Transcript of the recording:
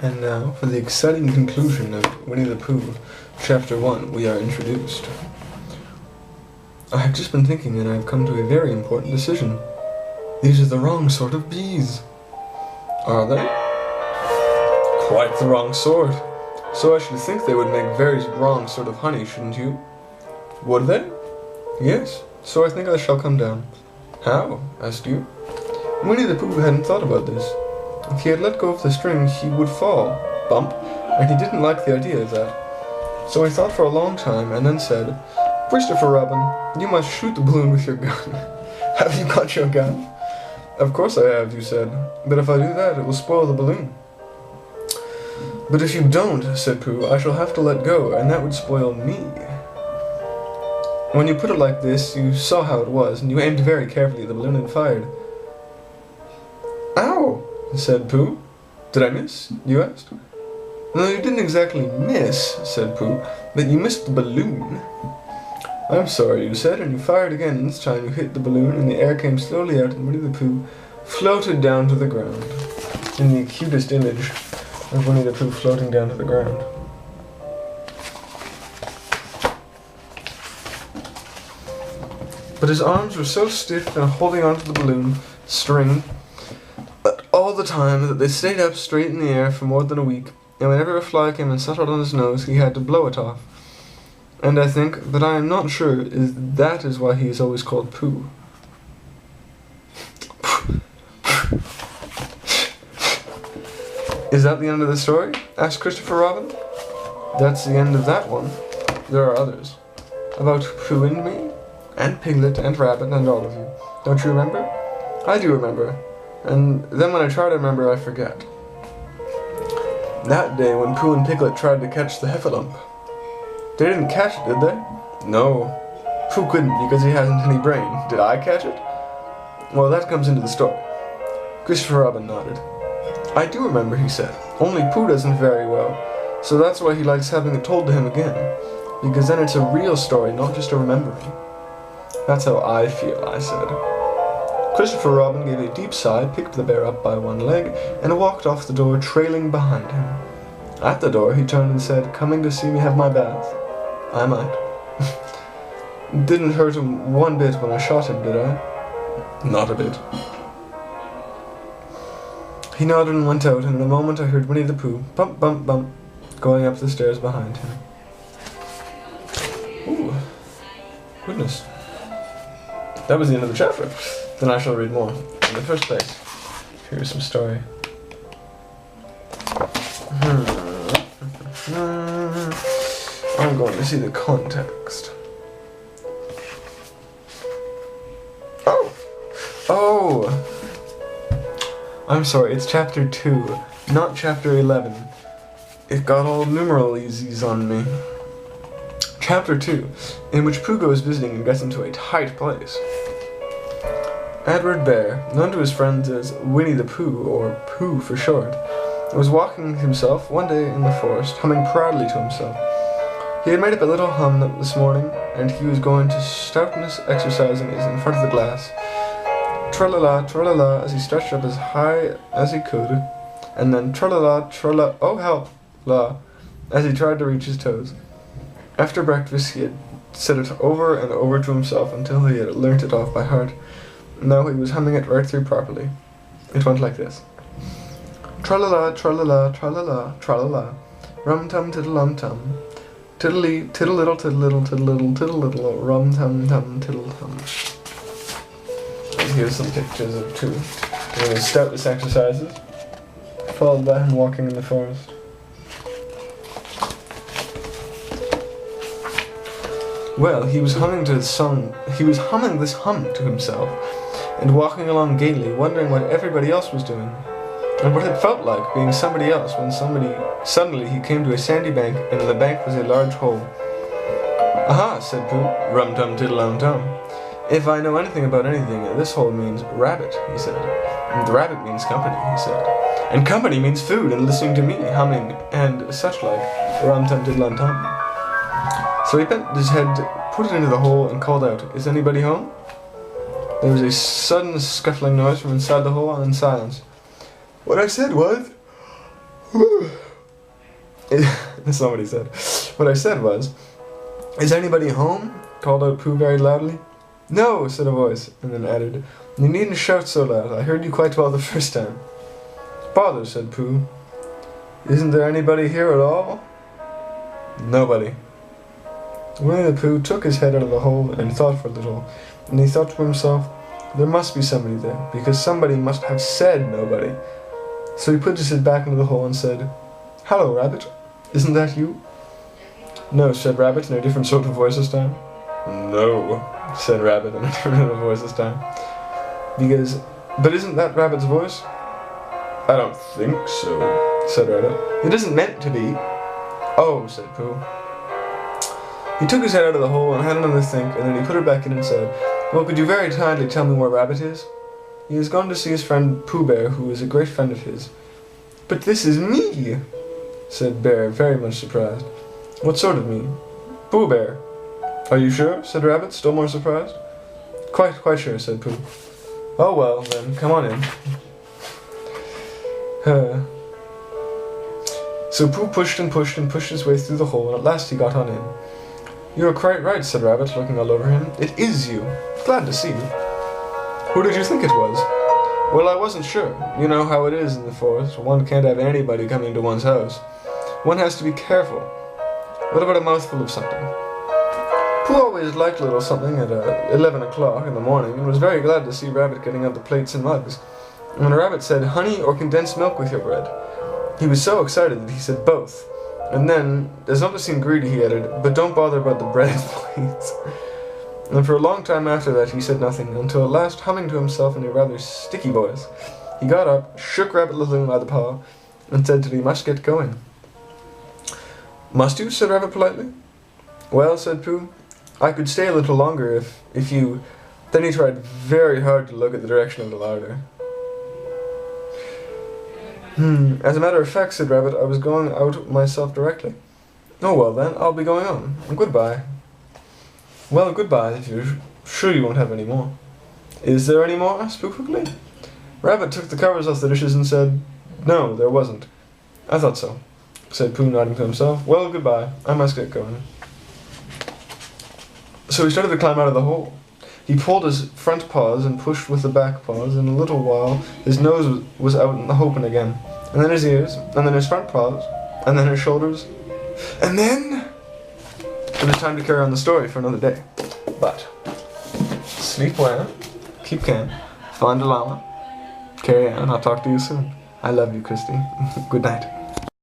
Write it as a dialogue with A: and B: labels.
A: And now, for the exciting conclusion of Winnie the Pooh, Chapter 1, we are introduced. I have just been thinking and I have come to a very important decision. These are the wrong sort of bees. Are they? Quite the wrong sort. So I should think they would make very wrong sort of honey, shouldn't you? Would they? Yes, so I think I shall come down. How? Asked you. Winnie the Pooh hadn't thought about this. If he had let go of the string, he would fall, bump, and he didn't like the idea of that. So he thought for a long time, and then said, Christopher Robin, you must shoot the balloon with your gun. Have you got your gun? Of course I have, you said, but if I do that, it will spoil the balloon. But if you don't, said Pooh, I shall have to let go, and that would spoil me. When you put it like this, you saw how it was, and you aimed very carefully at the balloon and fired. Ow! Said Pooh. Did I miss? You asked. No, you didn't exactly miss, said Pooh, but you missed the balloon. I'm sorry, you said, and you fired again, and this time you hit the balloon, and the air came slowly out, and Winnie the Pooh floated down to the ground. In the cutest image of Winnie the Pooh floating down to the ground. But his arms were so stiff and holding onto the balloon string all the time that they stayed up straight in the air for more than a week, and whenever a fly came and settled on his nose, he had to blow it off. And I think, but I am not sure, that is why he is always called Pooh. Is that the end of the story? Asked Christopher Robin. That's the end of that one. There are others. About Pooh and me, and Piglet, and Rabbit, and all of you. Don't you remember? I do remember. And then when I try to remember, I forget. That day when Pooh and Piglet tried to catch the heffalump. They didn't catch it, did they? No. Pooh couldn't because he hasn't any brain. Did I catch it? Well, that comes into the story. Christopher Robin nodded. I do remember, he said. Only Pooh doesn't very well, so that's why he likes having it told to him again. Because then it's a real story, not just a remembering. That's how I feel, I said. Christopher Robin gave a deep sigh, picked the bear up by one leg, and walked off the door, trailing behind him. At the door, he turned and said, Coming to see me have my bath? I might. Didn't hurt him one bit when I shot him, did I? Not a bit. He nodded and went out, and in a moment I heard Winnie the Pooh, bump, bump, bump, going up the stairs behind him. Ooh. Goodness. That was the end of the chapter. Then I shall read more. In the first place, here's some story. I'm going to see the context. Oh! I'm sorry, it's chapter 2, not chapter 11. It got all numeralies on me. Chapter 2, in which Pooh goes visiting and gets into a tight place. Edward Bear, known to his friends as Winnie the Pooh, or Pooh for short, was walking himself one day in the forest, humming proudly to himself. He had made up a little hum this morning, and he was going to stoutness exercising in front of the glass. Tra-la-la, tra-la-la, as he stretched up as high as he could, and then tra-la-la, tra-la, oh help, la, as he tried to reach his toes. After breakfast, he had said it over and over to himself until he had learnt it off by heart. Now he was humming it right through properly. It went like this. Tra-la-la, tra-la-la, tra-la-la, tra-la-la, rum-tum, tiddle-um-tum, tiddly, tiddle-little, tiddle-little, tiddle-little, tiddle-little, rum-tum-tum, tiddle-tum. Here's some pictures of Pooh doing his stoutness exercises, followed by him walking in the forest. Well, he was humming this hum to himself, and walking along gaily, wondering what everybody else was doing, and what it felt like being somebody else when suddenly he came to a sandy bank, and in the bank was a large hole. Aha, said Pooh, rum-tum-tiddle-um-tum. If I know anything about anything, this hole means rabbit, he said. And rabbit means company, he said. And company means food and listening to me, humming, and such like, rum-tum-tiddle-um-tum. So he bent his head, put it into the hole, and called out, Is anybody home? There was a sudden scuffling noise from inside the hole, and then silence. What I said was, That's not what he said. What I said was, "Is anybody home?" called out Pooh very loudly. "No," said a voice, and then added, "You needn't shout so loud. I heard you quite well the first time." "Bother," said Pooh. "Isn't there anybody here at all?" "Nobody." Winnie the Pooh took his head out of the hole and thought for a little, and he thought to himself, there must be somebody there, because somebody must have said nobody. So he put his head back into the hole and said, "Hello, Rabbit. Isn't that you?" "No," said Rabbit in a different sort of voice this time. "No," said Rabbit in a different sort of voice this time. But isn't that Rabbit's voice?" "I don't think so," said Rabbit. "It isn't meant to be." "Oh," said Pooh. He took his head out of the hole and had another think, and then he put it back in and said, "Well, could you very kindly tell me where Rabbit is?" "He has gone to see his friend Pooh Bear, who is a great friend of his." "But this is me," said Bear, very much surprised. "What sort of me?" "Pooh Bear." "Are you sure?" said Rabbit, still more surprised. Quite sure," said Pooh. "Oh well, then, come on in." So Pooh pushed and pushed and pushed his way through the hole, and at last he got on in. "You are quite right," said Rabbit, looking all over him. "It is you. Glad to see you." "Who did you think it was?" "Well, I wasn't sure. You know how it is in the forest. One can't have anybody coming to one's house. One has to be careful. What about a mouthful of something?" Pooh always liked a little something at 11 o'clock in the morning, and was very glad to see Rabbit getting out the plates and mugs. And when Rabbit said, "Honey or condensed milk with your bread?" he was so excited that he said both. And then, as not to seem greedy, he added, "But don't bother about the bread, please." And for a long time after that he said nothing, until at last, humming to himself in a rather sticky voice, he got up, shook Rabbit Little by the paw, and said that he must get going. "Must you?" said Rabbit politely. "Well," said Pooh, "I could stay a little longer if you..." Then he tried very hard to look at the direction of the larder. "As a matter of fact," said Rabbit, "I was going out myself directly." "Oh well then, I'll be going on. Goodbye." "Well, goodbye, if you're sure you won't have any more." "Is there any more?" asked Pooh quickly. Rabbit took the covers off the dishes and said, "No, there wasn't." "I thought so," said Pooh, nodding to himself. "Well, goodbye. I must get going." So he started to climb out of the hole. He pulled his front paws and pushed with the back paws, and in a little while his nose was out in the open again, and then his ears, and then his front paws, and then his shoulders, and then it was time to carry on the story for another day. But sleep well, keep calm, find a llama, carry on. I'll talk to you soon. I love you, Christy. Good night.